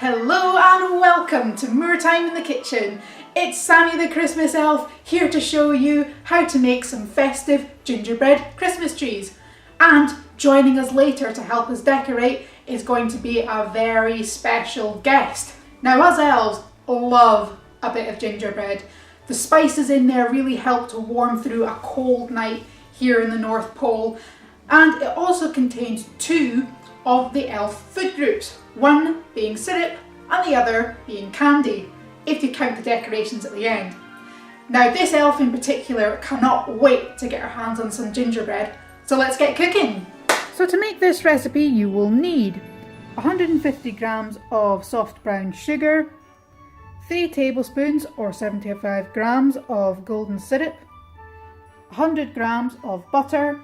Hello and welcome to More Time in the Kitchen. It's Sammy the Christmas elf here to show you how to make some festive gingerbread Christmas trees. And joining us later to help us decorate is going to be a very special guest. Now, us elves love a bit of gingerbread. The spices in there really help to warm through a cold night here in the North Pole. And it also contains two of the elf food groups, one being syrup and the other being candy, if you count the decorations at the end. Now, this elf in particular cannot wait to get her hands on some gingerbread, so let's get cooking. So to make this recipe you will need 150 grams of soft brown sugar, 3 tablespoons or 75 grams of golden syrup, 100 grams of butter,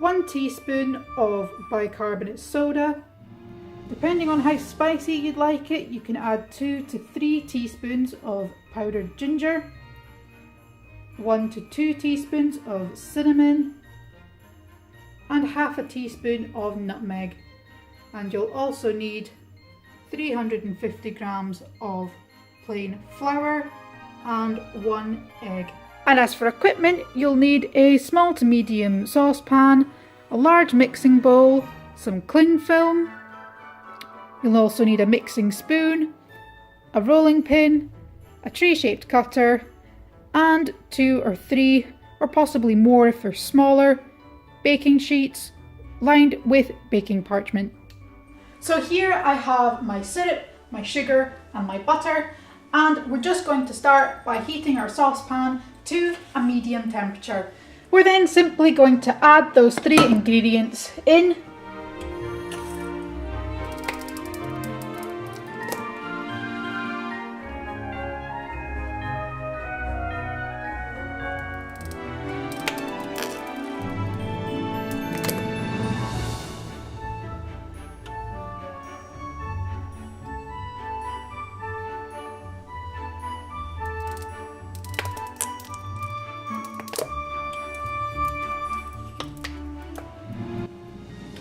1 teaspoon of bicarbonate soda. Depending on how spicy you'd like it, you can add 2 to 3 teaspoons of powdered ginger, 1 to 2 teaspoons of cinnamon, and half a teaspoon of nutmeg. And you'll also need 350 grams of plain flour and 1 egg. And as for equipment, you'll need a small to medium saucepan, a large mixing bowl, some cling film. You'll also need a mixing spoon, a rolling pin, a tree-shaped cutter, and 2 or 3, or possibly more if they're smaller, baking sheets lined with baking parchment. So here I have my syrup, my sugar and my butter, and we're just going to start by heating our saucepan to a medium temperature. We're then simply going to add those 3 ingredients in.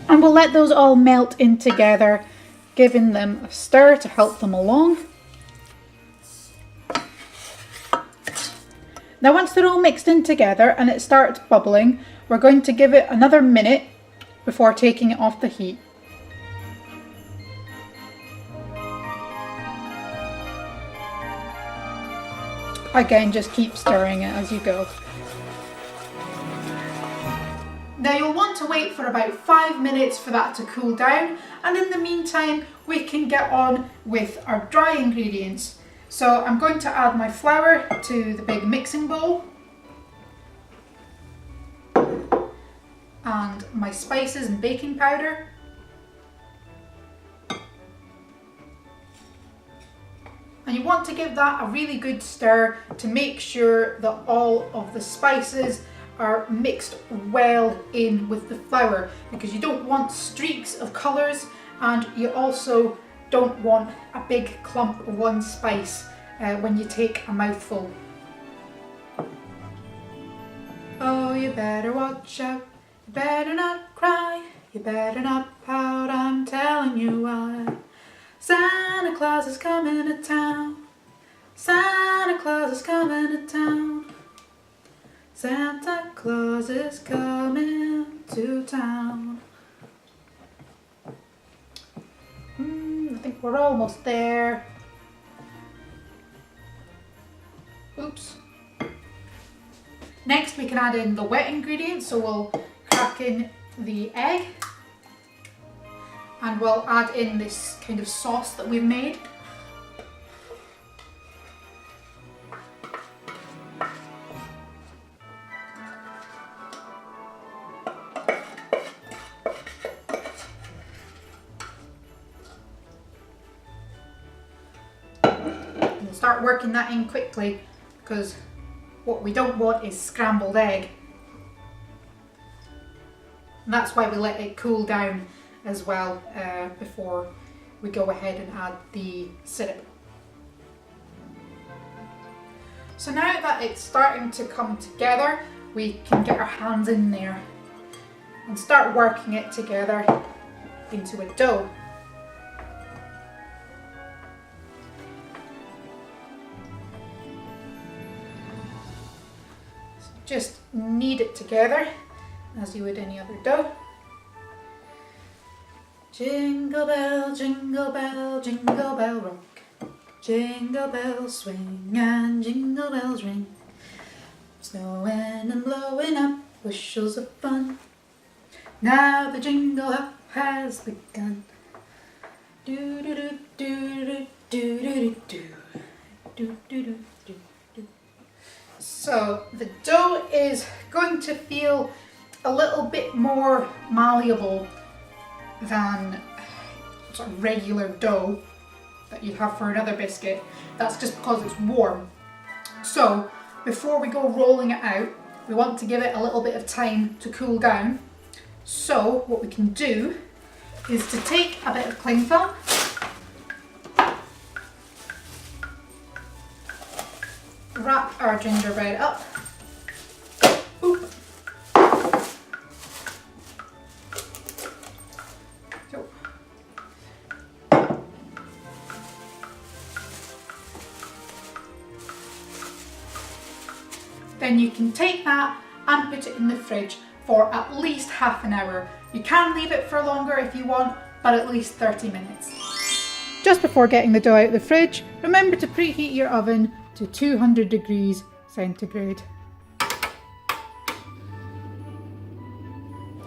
And we'll let those all melt in together, giving them a stir to help them along. Now once they're all mixed in together and it starts bubbling, we're going to give it another minute before taking it off the heat. Again, just keep stirring it as you go. Now you'll want to wait for about 5 minutes for that to cool down, and in the meantime we can get on with our dry ingredients. So I'm going to add my flour to the big mixing bowl and my spices and baking powder. And you want to give that a really good stir to make sure that all of the spices are mixed well in with the flour, because you don't want streaks of colours and you also don't want a big clump of one spice when you take a mouthful. Oh, you better watch out, you better not cry, you better not pout, I'm telling you why. Santa Claus is coming to town, Santa Claus is coming to town, Santa Claus is coming to town. I think we're almost there. Oops. Next we can add in the wet ingredients, so we'll crack in the egg and we'll add in this kind of sauce that we've made. Start working that in quickly, because what we don't want is scrambled egg. And that's why we let it cool down as well before we go ahead and add the syrup. So now that it's starting to come together, we can get our hands in there and start working it together into a dough. just knead it together as you would any other dough. Jingle bell, jingle bell, jingle bell rock. Jingle bells swing and jingle bells ring. Snowing and blowing up bushels of fun. Now the jingle hop has begun. Do do do do do do do do do do do. So the dough is going to feel a little bit more malleable than sort of regular dough that you'd have for another biscuit. That's just because it's warm. So before we go rolling it out, we want to give it a little bit of time to cool down. So what we can do is to take a bit of cling film, wrap our gingerbread up. Oop. So. Then you can take that and put it in the fridge for at least half an hour. You can leave it for longer if you want, but at least 30 minutes. Just before getting the dough out of the fridge, remember to preheat your oven to 200 degrees centigrade.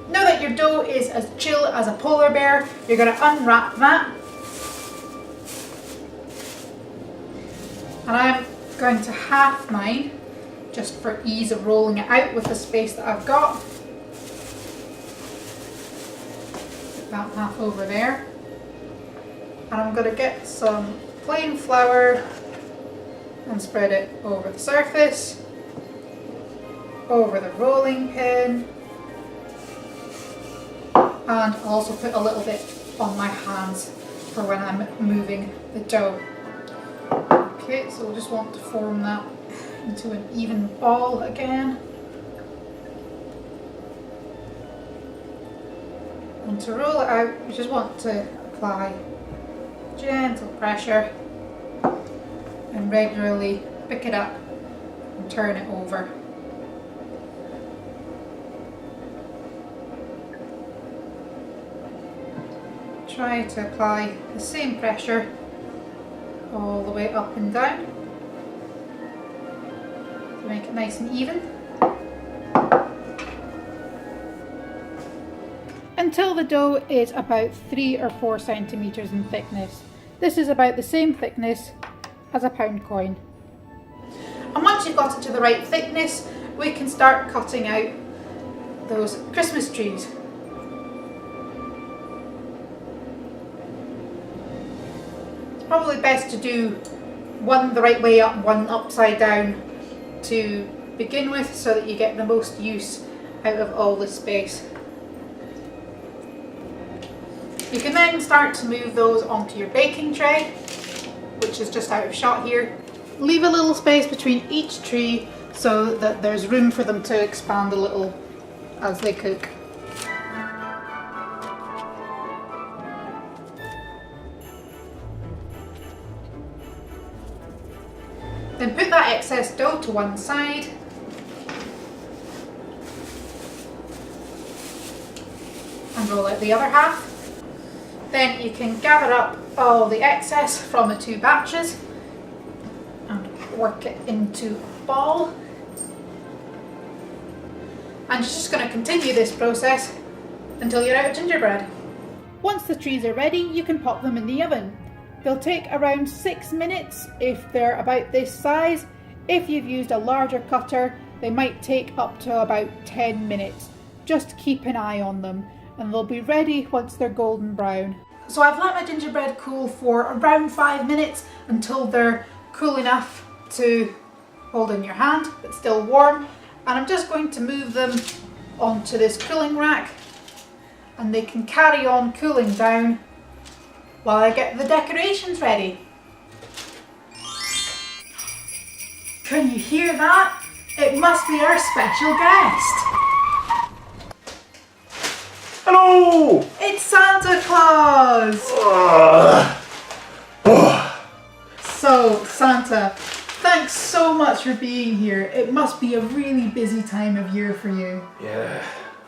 Now that your dough is as chill as a polar bear, you're going to unwrap that. And I'm going to half mine, just for ease of rolling it out with the space that I've got. Put that half over there. And I'm going to get some plain flour and spread it over the surface, over the rolling pin, and also put a little bit on my hands for when I'm moving the dough. Okay, so we'll just want to form that into an even ball again. And to roll it out, you just want to apply gentle pressure and regularly pick it up and turn it over. Try to apply the same pressure all the way up and down to make it nice and even. Until the dough is about 3 or 4 centimeters in thickness. This is about the same thickness as a pound coin. And once you've got it to the right thickness, we can start cutting out those Christmas trees. It's probably best to do one the right way up, one upside down to begin with, so that you get the most use out of all the space. You can then start to move those onto your baking tray, which is just out of shot here. Leave a little space between each tree so that there's room for them to expand a little as they cook. Then put that excess dough to one side. And roll out the other half. Then you can gather up all the excess from the 2 batches and work it into a ball. And you're just going to continue this process until you're out of gingerbread. Once the trees are ready, you can pop them in the oven. They'll take around 6 minutes if they're about this size. If you've used a larger cutter, they might take up to about 10 minutes. Just keep an eye on them, and they'll be ready once they're golden brown. So I've let my gingerbread cool for around 5 minutes until they're cool enough to hold in your hand, but still warm. And I'm just going to move them onto this cooling rack, and they can carry on cooling down while I get the decorations ready. Can you hear that? It must be our special guest. Hello! It's Santa Claus! So, Santa, thanks so much for being here. It must be a really busy time of year for you. Yeah,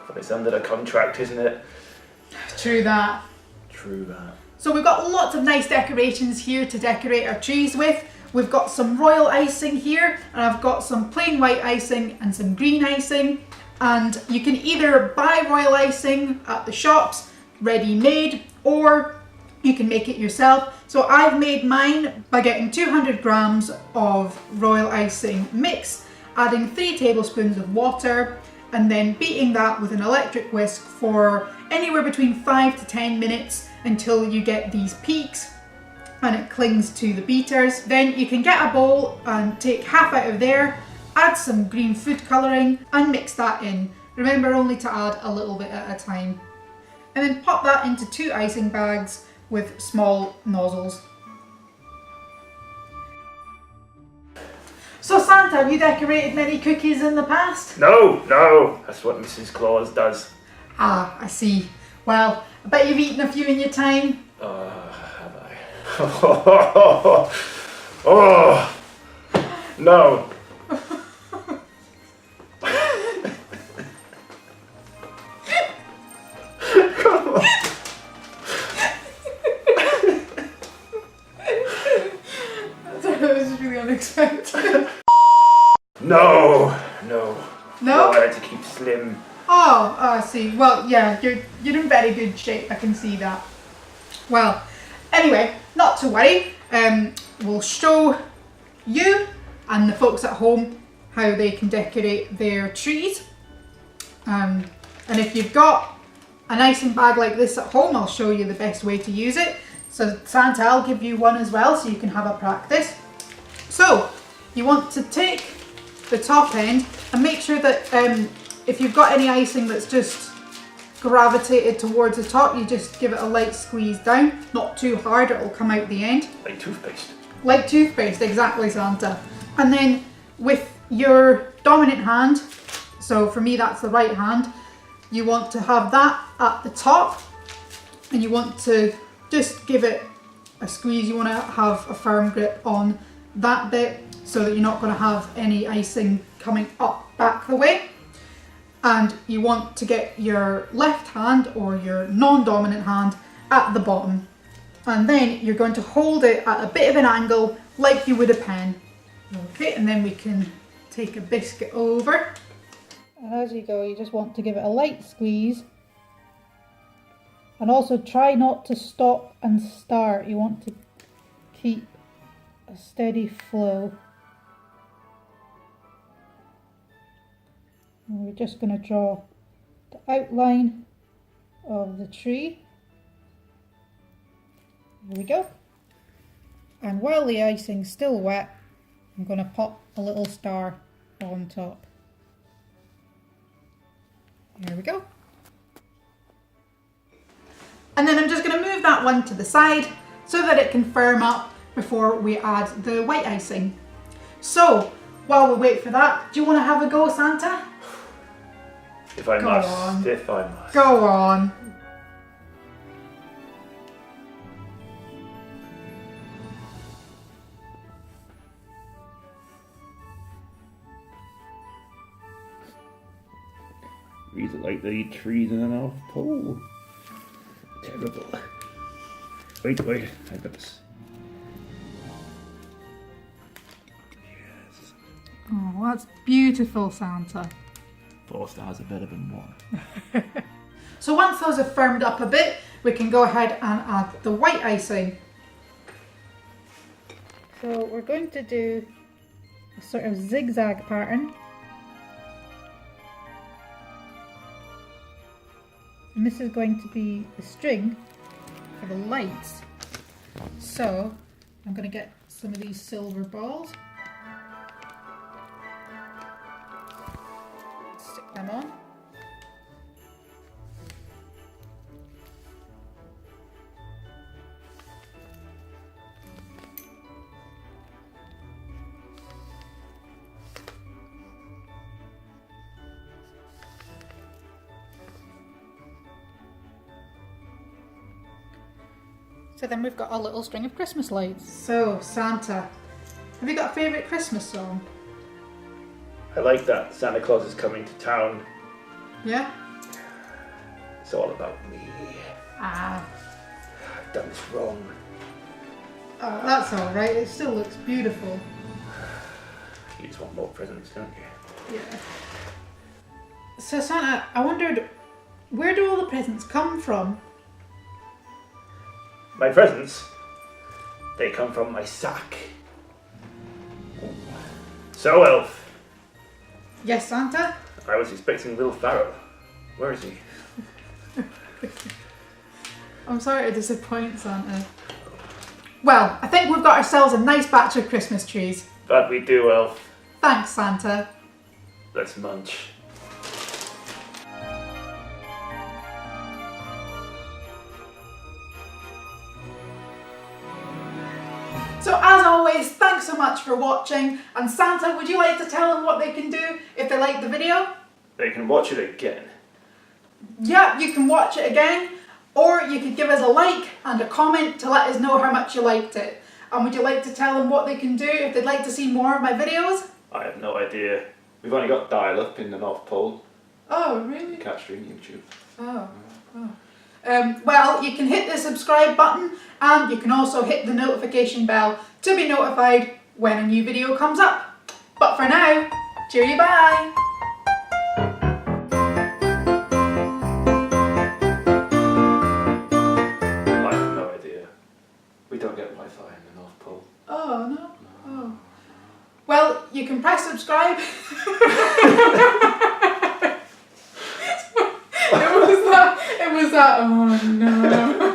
but it's under the contract, isn't it? True that. True that. So we've got lots of nice decorations here to decorate our trees with. We've got some royal icing here, and I've got some plain white icing and some green icing. And you can either buy royal icing at the shops, ready made, or you can make it yourself. So I've made mine by getting 200 grams of royal icing mix, adding 3 tablespoons of water, and then beating that with an electric whisk for anywhere between 5 to 10 minutes until you get these peaks and it clings to the beaters. Then you can get a bowl and take half out of there, add some green food colouring and mix that in. Remember only to add a little bit at a time. And then pop that into 2 icing bags with small nozzles. So Santa, have you decorated many cookies in the past? No, that's what Mrs. Claus does. Ah, I see. Well, I bet you've eaten a few in your time. Have I? Oh, no. Come on. That was really unexpected. No. No? I like to keep slim. Oh, I see. Well, yeah, you're in very good shape. I can see that. Well, anyway, not to worry. We'll show you and the folks at home how they can decorate their trees. And if you've got an icing bag like this at home, I'll show you the best way to use it. So Santa, I'll give you one as well so you can have a practice. So you want to take the top end and make sure that if you've got any icing that's just gravitated towards the top, you just give it a light squeeze down, not too hard, it'll come out the end. Like toothpaste. Like toothpaste, exactly, Santa. And then with your dominant hand, so for me that's the right hand, you want to have that at the top and you want to just give it a squeeze. You want to have a firm grip on that bit so that you're not going to have any icing coming up back the way. And you want to get your left hand or your non-dominant hand at the bottom. And then you're going to hold it at a bit of an angle like you would a pen. Okay, and then we can take a biscuit over. And as you go, you just want to give it a light squeeze. And also try not to stop and start. You want to keep a steady flow. And we're just going to draw the outline of the tree. There we go. And while the icing's still wet, I'm going to pop a little star on top. There we go. And then I'm just going to move that one to the side so that it can firm up before we add the white icing. So while we wait for that, do you want to have a go, Santa? If I must. Go on. These are like the trees in the North Pole. Terrible. Wait, I got this. Yes. Oh, that's beautiful, Santa. 4 stars are better than 1. So once those are firmed up a bit, we can go ahead and add the white icing. So we're going to do a sort of zigzag pattern. And this is going to be the string for the lights. So I'm going to get some of these silver balls. Stick them on. So then we've got a little string of Christmas lights. So Santa, Have you got a favourite Christmas song? I like that Santa Claus is coming to town. Yeah? It's all about me. Ah. I've done this wrong. Oh, that's alright. It still looks beautiful. You just want more presents, don't you? Yeah. So Santa, I wondered, where do all the presents come from? My presents? They come from my sack. So, Elf, Yes, Santa? I was expecting little Pharaoh. Where is he? I'm sorry to disappoint, Santa. Well, I think we've got ourselves a nice batch of Christmas trees. That we do, Elf. Thanks, Santa. Let's munch. So as always, thanks so much for watching. And Santa, would you like to tell them what they can do if they like the video? They can watch it again. Yeah, you can watch it again, or you could give us a like and a comment to let us know how much you liked it. And would you like to tell them what they can do if they'd like to see more of my videos? I have no idea. We've only got dial-up in the North Pole. Oh, really? Catch stream YouTube. Oh. Well, you can hit the subscribe button and you can also hit the notification bell to be notified when a new video comes up. But for now, cheerio, bye! I have no idea. We don't get Wi-Fi in the North Pole. Oh, no? Oh. Well, you can press subscribe. It was that, oh no.